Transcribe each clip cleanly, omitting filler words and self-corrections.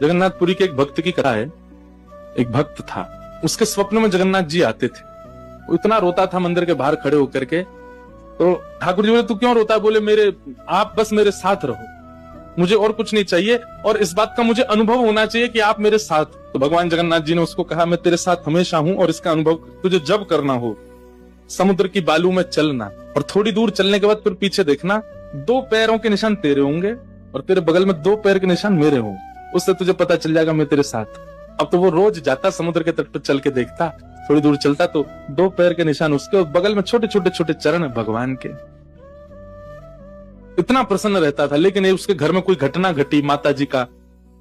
जगन्नाथपुरी के एक भक्त की कथा है। एक भक्त था, उसके स्वप्न में जगन्नाथ जी आते थे। वो इतना रोता था मंदिर के बाहर खड़े होकर के। तो ठाकुर जी बोले, तू क्यों रोता है? बोले, मेरे आप बस मेरे साथ रहो, मुझे और कुछ नहीं चाहिए, और इस बात का मुझे अनुभव होना चाहिए कि आप मेरे साथ। तो भगवान जगन्नाथ जी ने उसको कहा, मैं तेरे साथ हमेशा हूं, और इसका अनुभव तुझे जब करना हो समुद्र की बालू में चलना, और थोड़ी दूर चलने के बाद फिर पीछे देखना, 2 पैरों के निशान तेरे होंगे और तेरे बगल में 2 पैर के निशान मेरे होंगे। उससे तुझे पता चल जाएगा मैं तेरे साथ। अब तो वो रोज जाता, समुद्र के तट पर चल के देखता, थोड़ी दूर चलता तो 2 पैर के निशान उसके और बगल में छोटे छोटे छोटे चरण भगवान के। इतना प्रसन्न रहता था। लेकिन ये उसके घर में कोई घटना घटी, माता जी का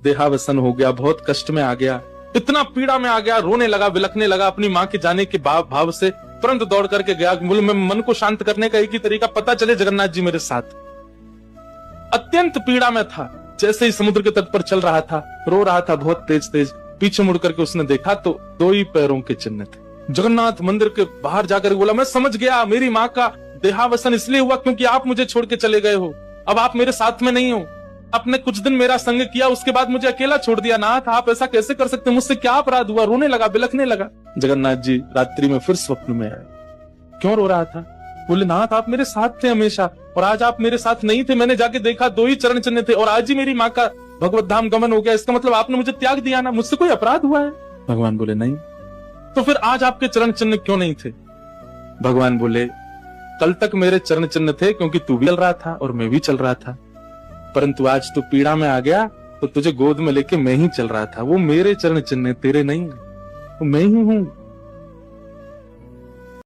देहावसन हो गया, बहुत कष्ट में आ गया, इतना पीड़ा में आ गया, रोने लगा, बिलखने लगा अपनी माँ के जाने के भाव से। तुरंत दौड़ करके गया, बोले मैं मन को शांत करने का एक ही तरीका, पता चले जगन्नाथ जी मेरे साथ। अत्यंत पीड़ा में था। जैसे ही समुद्र के तट पर चल रहा था, रो रहा था बहुत तेज तेज। पीछे मुड़ करके उसने देखा तो 2 ही पैरों के चिन्ह थे। जगन्नाथ मंदिर के बाहर जाकर बोला, मैं समझ गया, मेरी माँ का देहावसन इसलिए हुआ क्योंकि आप मुझे छोड़ के चले गए हो। अब आप मेरे साथ में नहीं हो। आपने कुछ दिन मेरा संग किया, उसके बाद मुझे अकेला छोड़ दिया। नाथ, आप ऐसा कैसे कर सकते? मुझसे क्या अपराध हुआ? रोने लगा, बिलखने लगा। जगन्नाथ जी रात्रि में फिर स्वप्न में आए। क्यों रो रहा था? बोले, नाथ आप मेरे साथ थे हमेशा, और आज आप मेरे साथ नहीं थे। मैंने जाके देखा 2 ही चरण चिन्ह थे, और आज ही मेरी माँ का भगवत धाम गमन हो गया। इसका मतलब आपने मुझे त्याग दिया ना? मुझसे कोई अपराध हुआ है? भगवान बोले, नहीं। तो फिर आज आपके चरण चिन्ह क्यों नहीं थे? भगवान बोले, कल तक मेरे चरण चिन्ह थे क्योंकि तू भी चल रहा था और मैं भी चल रहा था, परंतु आज तू पीड़ा में आ गया तो तुझे गोद में लेके मैं ही चल रहा था। वो मेरे चरण चिन्ह, तेरे नहीं, वो मैं ही हूं।